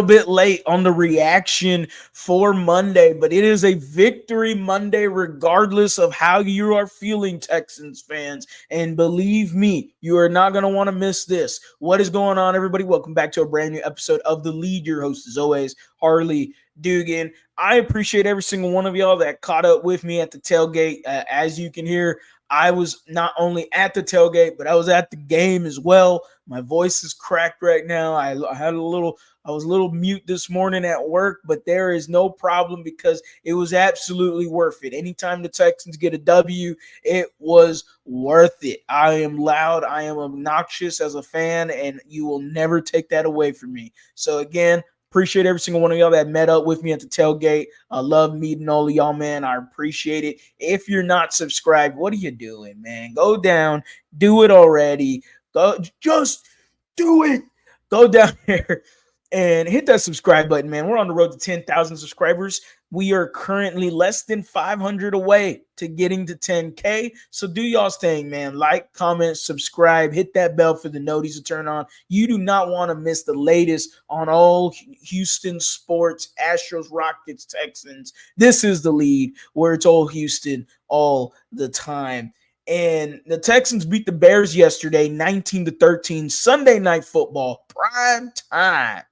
bit late on the reaction for Monday, but it is a victory Monday regardless of how you are feeling, Texans fans. And believe me, you are not going to want to miss this. What is going on, everybody? Welcome back to a brand new episode of The Lead. Your host, as always, Harley Dugan. I appreciate every single one of y'all that caught up with me at the tailgate. As you can hear, I was not only at the tailgate, but I was at the game as well. My voice is cracked right now. I was a little mute this morning at work, but there is no problem because it was absolutely worth it. Anytime the Texans get a W, it was worth it. I am loud. I am obnoxious as a fan, and you will never take that away from me. So again, appreciate every single one of y'all that met up with me at the tailgate. I love meeting all of y'all, man. I appreciate it. If you're not subscribed, what are you doing, man? Go down. Do it already. Just do it. Go down there and hit that subscribe button, man. We're on the road to 10,000 subscribers. We are currently less than 500 away to getting to 10K. So do y'all's thing, man. Like, comment, subscribe, hit that bell for the notice to turn on. You do not want to miss the latest on all Houston sports, Astros, Rockets, Texans. This is The Lead, where it's all Houston all the time. And the Texans beat the Bears yesterday, 19-13, Sunday Night Football, prime time.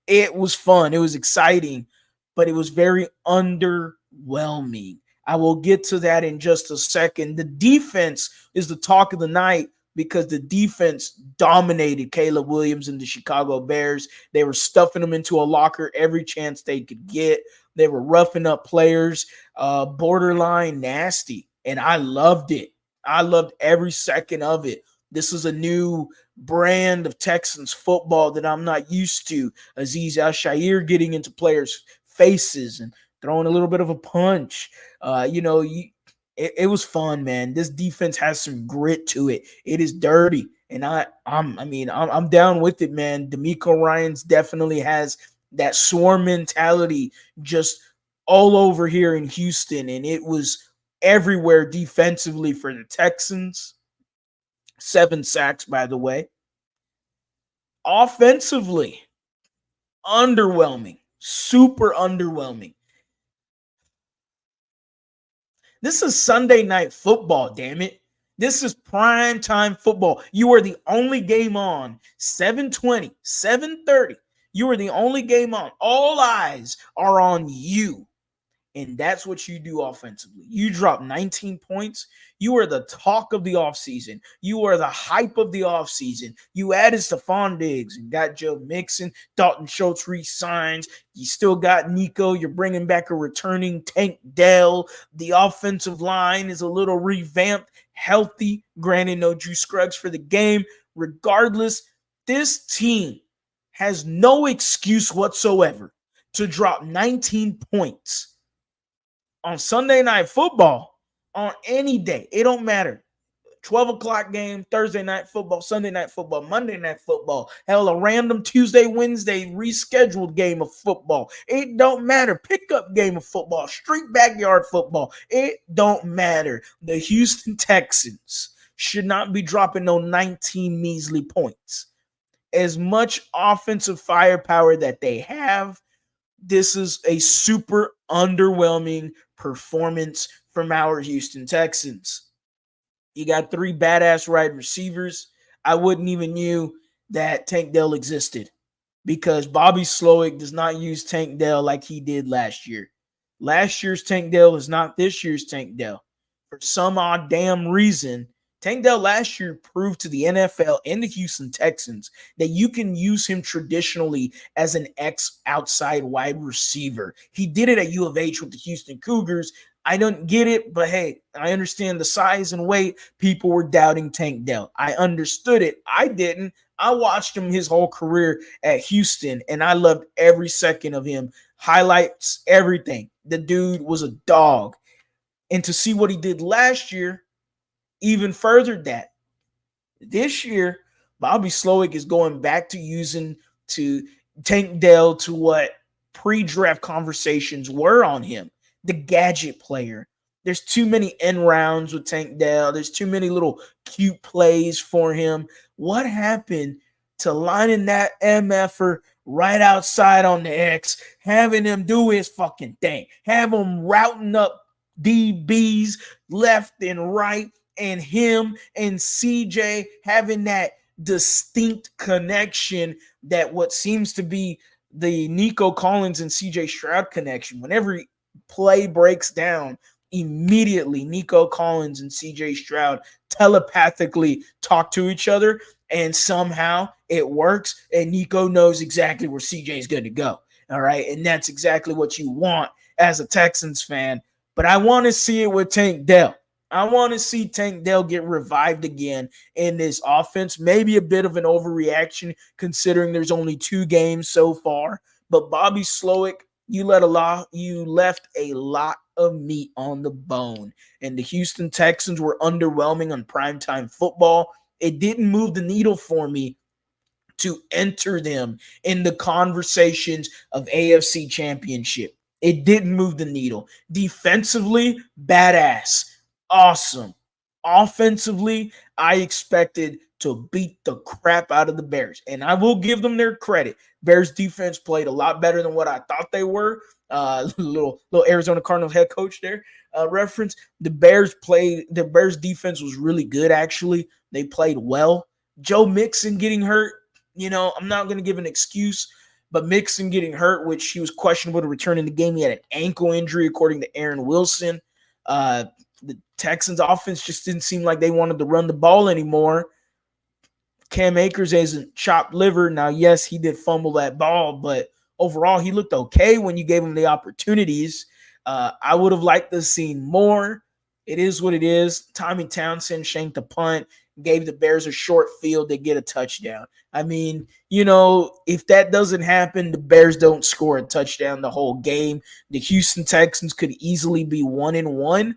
It was fun. It was exciting, but it was very underwhelming. I will get to that in just a second. The defense is the talk of the night because the defense dominated Caleb Williams and the Chicago Bears. They were stuffing them into a locker every chance they could get. They were roughing up players, borderline nasty, and I loved it. I loved every second of it. This is a new brand of Texans football that I'm not used to. Azeez Al-Shaair getting into players' faces and throwing a little bit of a punch. It was fun, man. This defense has some grit to it. It is dirty, and I'm down with it, man. DeMeco Ryans definitely has that swarm mentality just all over here in Houston, and it was everywhere defensively for the Texans. 7 sacks, by the way. Offensively, underwhelming. Super underwhelming. This is Sunday Night Football, damn it. This is prime time football. You are the only game on. 7:20, 7:30. You are the only game on. All eyes are on you. And that's what you do offensively. You drop 19 points. You are the talk of the offseason. You are the hype of the offseason. You added Stephon Diggs and got Joe Mixon. Dalton Schultz re-signs. You still got Nico. You're bringing back a returning Tank Dell. The offensive line is a little revamped, healthy. Granted, no Drew Scruggs for the game. Regardless, this team has no excuse whatsoever to drop 19 points on Sunday Night Football on any day. It don't matter. 12 o'clock game, Thursday Night Football, Sunday Night Football, Monday Night Football. Hell, a random Tuesday, Wednesday rescheduled game of football. It don't matter. Pickup game of football, street backyard football. It don't matter. The Houston Texans should not be dropping no 19 measly points. As much offensive firepower that they have, this is a super underwhelming performance from our Houston Texans. You got 3 badass wide receivers. I wouldn't even knew that Tank Dell existed because Bobby Slowick does not use Tank Dell like he did last year. Last year's Tank Dell is not this year's Tank Dell. For some odd damn reason, Tank Dell last year proved to the NFL and the Houston Texans that you can use him traditionally as an outside wide receiver. He did it at U of H with the Houston Cougars. I don't get it, but hey, I understand the size and weight. People were doubting Tank Dell. I understood it. I didn't. I watched him his whole career at Houston, and I loved every second of him. Highlights, everything. The dude was a dog. And to see what he did last year, even furthered that. This year, Bobby Slowick is going back to using to Tank Dell to what pre-draft conversations were on him. The gadget player. There's too many end rounds with Tank Dell. There's too many little cute plays for him. What happened to lining that MFer right outside on the X, having him do his fucking thing, have him routing up DBs left and right, and him and CJ having that distinct connection, that what seems to be the Nico Collins and CJ Stroud connection. Whenever play breaks down, immediately Nico Collins and CJ Stroud telepathically talk to each other, and somehow it works, and Nico knows exactly where CJ is going to go. All right. And that's exactly what you want as a Texans fan. But I want to see it with Tank Dell. I want to see Tank Dell get revived again in this offense. Maybe a bit of an overreaction considering there's only 2 games so far. But Bobby Slowick, you left a lot of meat on the bone. And the Houston Texans were underwhelming on primetime football. It didn't move the needle for me to enter them in the conversations of AFC Championship. It didn't move the needle. Defensively, badass. Awesome. Offensively, I expected to beat the crap out of the Bears. And I will give them their credit. Bears defense played a lot better than what I thought they were. Little Arizona Cardinals head coach there reference. The Bears defense was really good, actually. They played well. Joe Mixon getting hurt, I'm not going to give an excuse, but Mixon getting hurt, which he was questionable to return in the game. He had an ankle injury, according to Aaron Wilson. The Texans offense just didn't seem like they wanted to run the ball anymore. Cam Akers isn't chopped liver. Now, yes, he did fumble that ball, but overall, he looked okay when you gave him the opportunities. I would have liked to have seen more. It is what it is. Tommy Townsend shanked a punt, gave the Bears a short field to get a touchdown. I mean, if that doesn't happen, the Bears don't score a touchdown the whole game. The Houston Texans could easily be 1-1.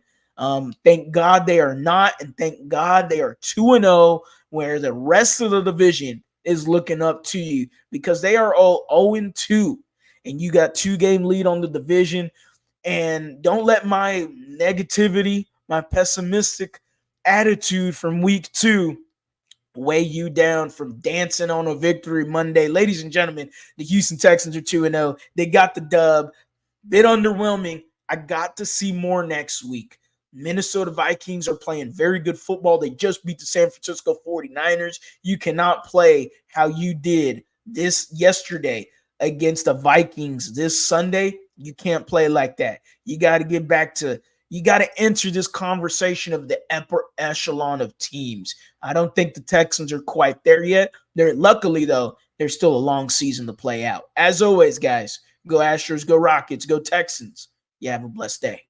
Thank God they are not, and thank God they are 2-0, where the rest of the division is looking up to you, because they are all 0-2, and you got 2-game lead on the division. And don't let my negativity, my pessimistic attitude from week 2 weigh you down from dancing on a victory Monday. Ladies and gentlemen, the Houston Texans are 2-0. They got the dub. Bit underwhelming. I got to see more next week. Minnesota Vikings are playing very good football. They just beat the San Francisco 49ers. You cannot play how you did this yesterday against the Vikings this Sunday. You can't play like that. You got to get back to you got to enter this conversation of the upper echelon of teams. I don't think the Texans are quite there yet. Luckily, though, there's still a long season to play out. As always, guys, go Astros, go Rockets, go Texans. You have a blessed day.